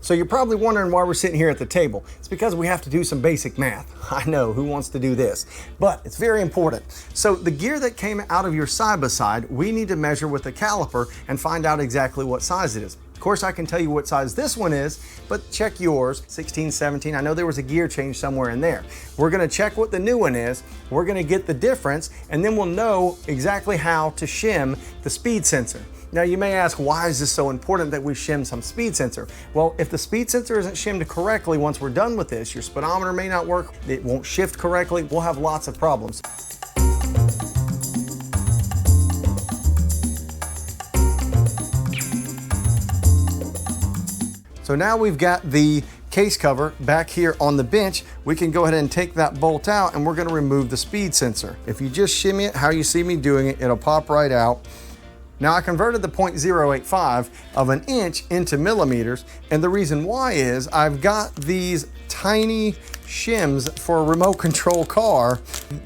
So you're probably wondering why we're sitting here at the table. It's because we have to do some basic math. I know, who wants to do this? But it's very important. So the gear that came out of your side-by-side, we need to measure with the caliper and find out exactly what size it is. Of course, I can tell you what size this one is, but check yours, 16, 17. I know there was a gear change somewhere in there. We're gonna check what the new one is, we're gonna get the difference, and then we'll know exactly how to shim the speed sensor. Now you may ask, why is this so important that we shim some speed sensor? Well, if the speed sensor isn't shimmed correctly once we're done with this, your speedometer may not work, it won't shift correctly, we'll have lots of problems. So now we've got the case cover back here on the bench, we can go ahead and take that bolt out and we're gonna remove the speed sensor. If you just shimmy it how you see me doing it, it'll pop right out. Now I converted the 0.085 of an inch into millimeters, and the reason why is I've got these tiny shims for a remote control car.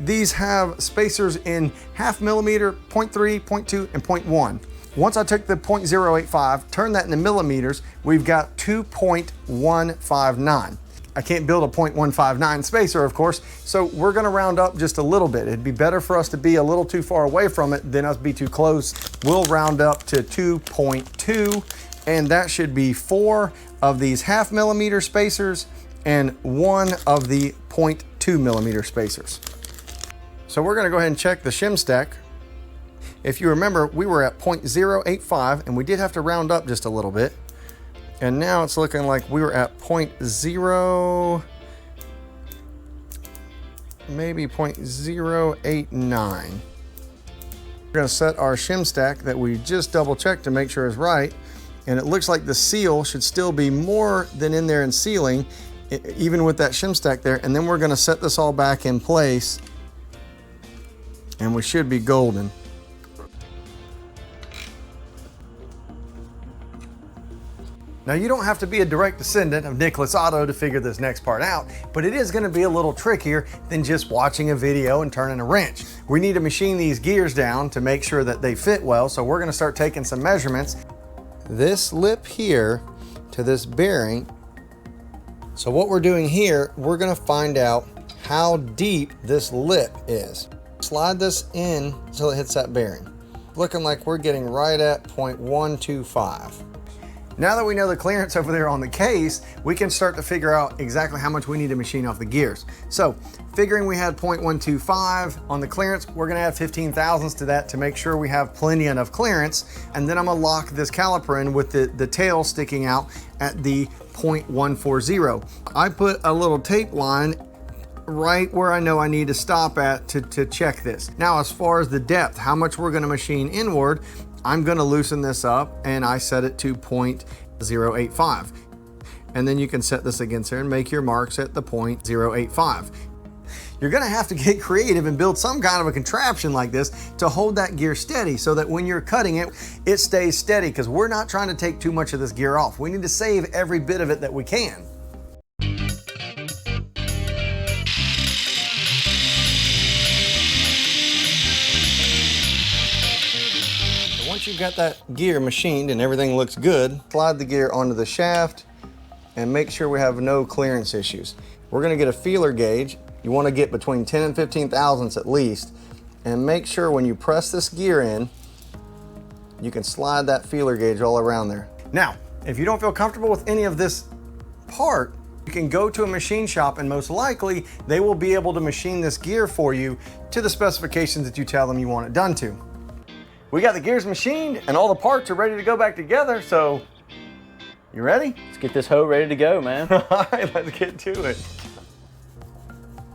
These have spacers in 0.5 millimeter, 0.3, 0.2, and 0.1. Once I took the 0.085, turned that into millimeters, we've got 2.159. I can't build a 0.159 spacer, of course, so we're gonna round up just a little bit. It'd be better for us to be a little too far away from it than us be too close. We'll round up to 2.2, and that should be 4 of these 0.5 millimeter spacers and 1 of the 0.2 millimeter spacers. So we're gonna go ahead and check the shim stack. If you remember, we were at 0.085 and we did have to round up just a little bit. And now it's looking like we were at 0.0, maybe 0.089. We're gonna set our shim stack that we just double checked to make sure is right. And it looks like the seal should still be more than in there in sealing, even with that shim stack there. And then we're gonna set this all back in place and we should be golden. Now you don't have to be a direct descendant of Nicholas Otto to figure this next part out, but it is gonna be a little trickier than just watching a video and turning a wrench. We need to machine these gears down to make sure that they fit well, so we're gonna start taking some measurements. This lip here to this bearing. So what we're doing here, we're gonna find out how deep this lip is. Slide this in until it hits that bearing. Looking like we're getting right at 0.125. Now that we know the clearance over there on the case, we can start to figure out exactly how much we need to machine off the gears. So, figuring we had 0.125 on the clearance, we're gonna add 15 thousandths to that to make sure we have plenty enough clearance. And then I'm gonna lock this caliper in with the tail sticking out at the 0.140. I put a little tape line right where I know I need to stop at to check this. Now, as far as the depth, how much we're gonna machine inward, I'm gonna loosen this up and I set it to 0.085. And then you can set this against there and make your marks at the 0.085. You're gonna have to get creative and build some kind of a contraption like this to hold that gear steady so that when you're cutting it, it stays steady, because we're not trying to take too much of this gear off. We need to save every bit of it that we can. Once you've got that gear machined and everything looks good, slide the gear onto the shaft and make sure we have no clearance issues. We're gonna get a feeler gauge. You wanna get between 10 and 15 thousandths at least, and make sure when you press this gear in, you can slide that feeler gauge all around there. Now, if you don't feel comfortable with any of this part, you can go to a machine shop and most likely they will be able to machine this gear for you to the specifications that you tell them you want it done to. We got the gears machined and all the parts are ready to go back together, so you ready? Let's get this hoe ready to go, man. All right, let's get to it.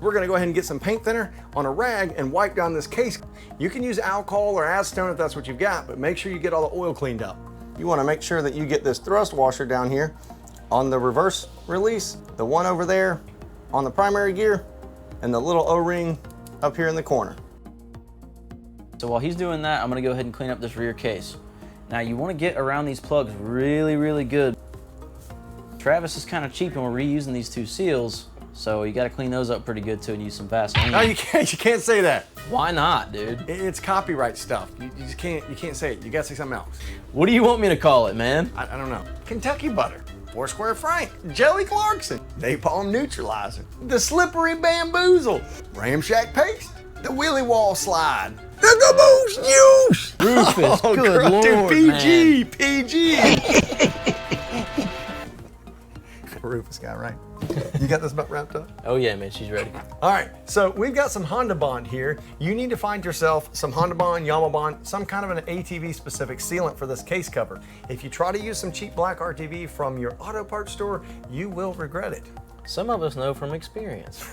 We're gonna go ahead and get some paint thinner on a rag and wipe down this case. You can use alcohol or acetone if that's what you've got, but make sure you get all the oil cleaned up. You wanna make sure that you get this thrust washer down here on the reverse release, the one over there on the primary gear, and the little O-ring up here in the corner. So while he's doing that, I'm gonna go ahead and clean up this rear case. Now you wanna get around these plugs really, really good. Travis is kind of cheap and we're reusing these two seals, so you gotta clean those up pretty good too and use some Vaseline. No, you can't say that. Why not, dude? It's copyright stuff. You just can't say it. You gotta say something else. What do you want me to call it, man? I don't know. Kentucky butter. Foursquare Frank, Jelly Clarkson, Napalm Neutralizer, the Slippery Bamboozle, Ramshack Paste, the Willy Wall Slide, the Caboose Juice. Rufus, good Lord, PG, man. PG. Rufus got right. You got this about wrapped up? Oh yeah, man, she's ready. All right, so we've got some Honda Bond here. You need to find yourself some Honda Bond, Yamaha Bond, some kind of an ATV specific sealant for this case cover. If you try to use some cheap black RTV from your auto parts store, you will regret it. Some of us know from experience.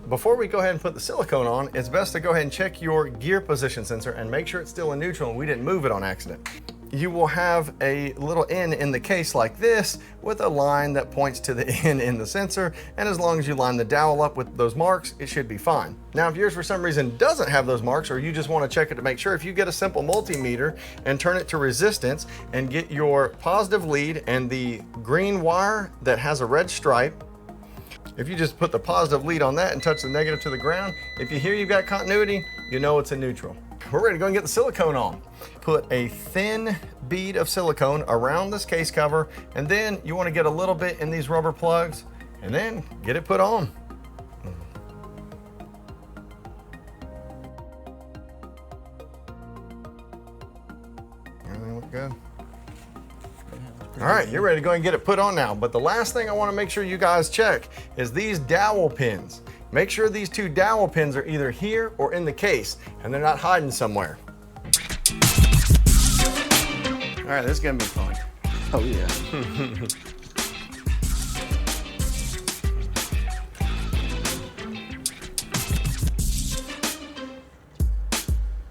Before we go ahead and put the silicone on, it's best to go ahead and check your gear position sensor and make sure it's still in neutral and we didn't move it on accident. You will have a little N in the case like this with a line that points to the N in the sensor, and as long as you line the dowel up with those marks, it should be fine. Now, if yours for some reason doesn't have those marks, or you just want to check it to make sure, if you get a simple multimeter and turn it to resistance and get your positive lead and the green wire that has a red stripe, if you just put the positive lead on that and touch the negative to the ground, if you hear you've got continuity, you know it's in neutral. We're ready to go and get the silicone on. Put a thin bead of silicone around this case cover, and then you want to get a little bit in these rubber plugs, and then get it put on. Everything look good? All right, you're ready to go and get it put on now. But the last thing I want to make sure you guys check is these dowel pins. Make sure these two dowel pins are either here or in the case, and they're not hiding somewhere. All right, this is gonna be fun. Oh yeah.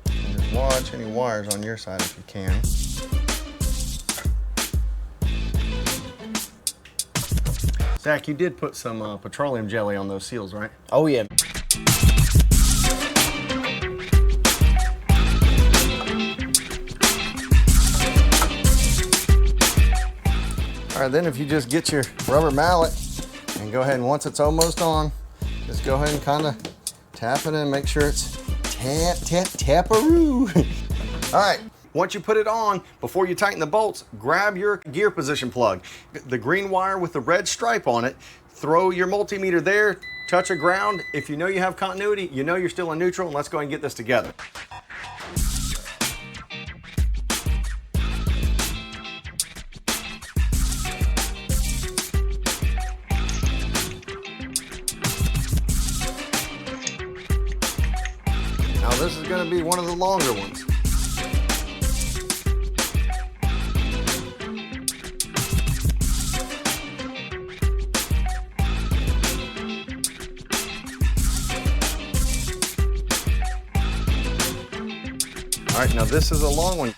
And just watch any wires on your side if you can. Zach, you did put some petroleum jelly on those seals, right? Oh yeah. All right, then if you just get your rubber mallet and go ahead and once it's almost on, just go ahead and kind of tap it and make sure it's tap-a-roo. All right, once you put it on, before you tighten the bolts, grab your gear position plug. The green wire with the red stripe on it, throw your multimeter there, touch a ground. If you know you have continuity, you know you're still in neutral, and let's go and get this together. Now this is going to be one of the longer ones. All right, now this is a long one.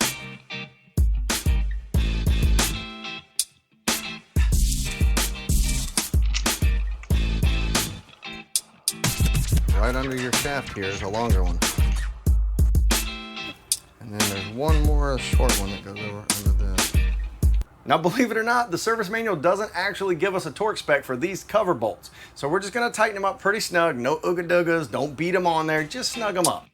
Right under your shaft here is a longer one. And then there's one more short one that goes over under this. Now, believe it or not, the service manual doesn't actually give us a torque spec for these cover bolts. So we're just gonna tighten them up pretty snug. No ooga doogas, don't beat them on there, just snug them up.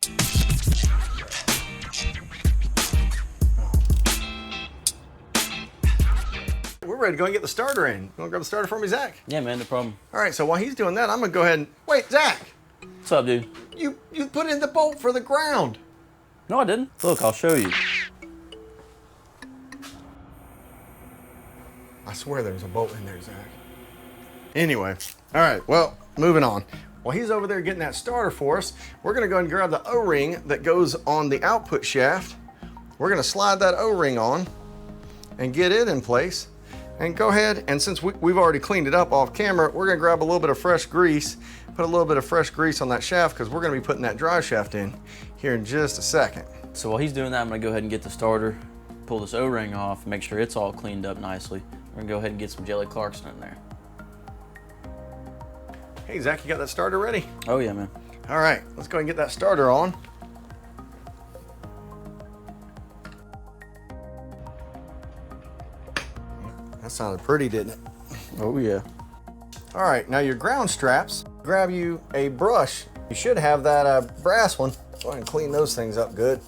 We're ready to go and get the starter in. You wanna grab the starter for me, Zach? Yeah, man, no problem. All right, so while he's doing that, I'm gonna go ahead and, wait, Zach, What's up, dude? you put in the bolt for the ground. No, I didn't. Look, I'll show you. I swear there was a bolt in there, Zach. Anyway, all right, well, moving on. While he's over there getting that starter for us, we're gonna go and grab the O-ring that goes on the output shaft. We're gonna slide that O-ring on and get it in place. And go ahead, and since we've already cleaned it up off camera, we're gonna grab a little bit of fresh grease, put a little bit of fresh grease on that shaft because we're gonna be putting that drive shaft in here in just a second. So while he's doing that, I'm gonna go ahead and get the starter, pull this O-ring off, make sure it's all cleaned up nicely. We're gonna go ahead and get some Jelly Clarkson in there. Hey, Zach, you got that starter ready? Oh yeah, man. All right, let's go and get that starter on. That sounded pretty, didn't it? Oh yeah. All right, now your ground straps, grab you a brush. You should have that brass one. Go ahead and clean those things up good.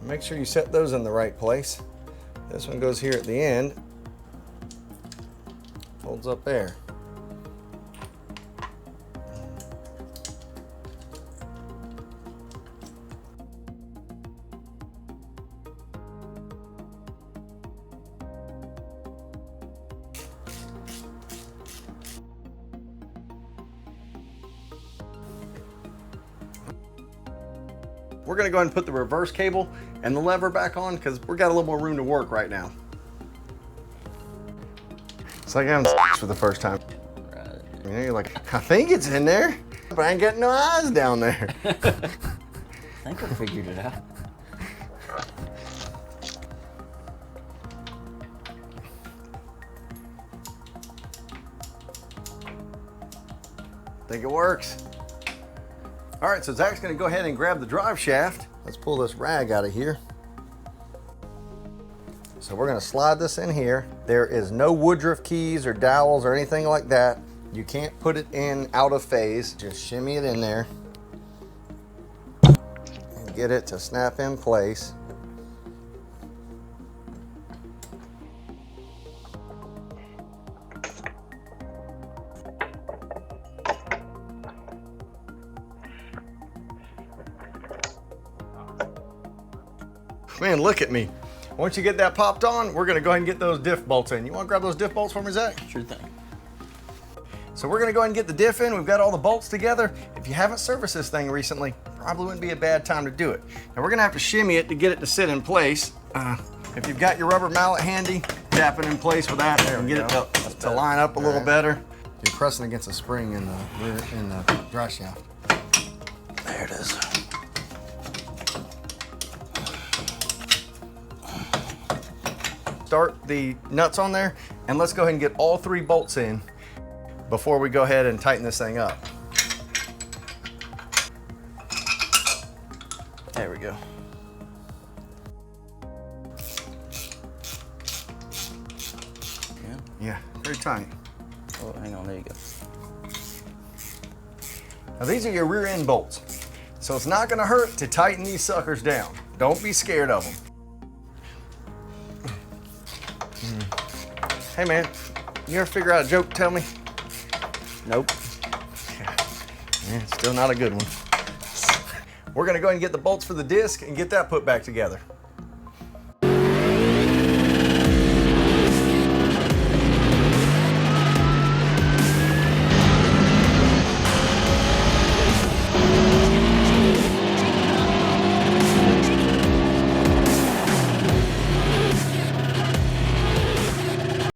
Make sure you set those in the right place. This one goes here at the end. Holds up there. We're gonna go ahead and put the reverse cable and the lever back on because we've got a little more room to work right now. It's like having sex for the first time. Right. You know, you're like, I think it's in there, but I ain't got no eyes down there. I think I figured it out. Think it works. All right, so Zach's gonna go ahead and grab the drive shaft. Let's pull this rag out of here. So we're gonna slide this in here. There is no Woodruff keys or dowels or anything like that. You can't put it in out of phase. Just shimmy it in there and get it to snap in place. Man, look at me. Once you get that popped on, we're gonna go ahead and get those diff bolts in. You wanna grab those diff bolts for me, Zach? Sure thing. So we're gonna go ahead and get the diff in. We've got all the bolts together. If you haven't serviced this thing recently, probably wouldn't be a bad time to do it. Now we're gonna have to shimmy it to get it to sit in place. If you've got your rubber mallet handy, tap it in place with that and get it to line up a little better. You're pressing against a spring in the dry shaft. There it is. Start the nuts on there, and let's go ahead and get all 3 bolts in before we go ahead and tighten this thing up. There we go. Yeah, very tight. Oh, hang on, there you go. Now these are your rear end bolts, so it's not gonna hurt to tighten these suckers down. Don't be scared of them. Hey man, you ever figure out a joke to tell me? Nope. Yeah, still not a good one. We're gonna go ahead and get the bolts for the disc and get that put back together.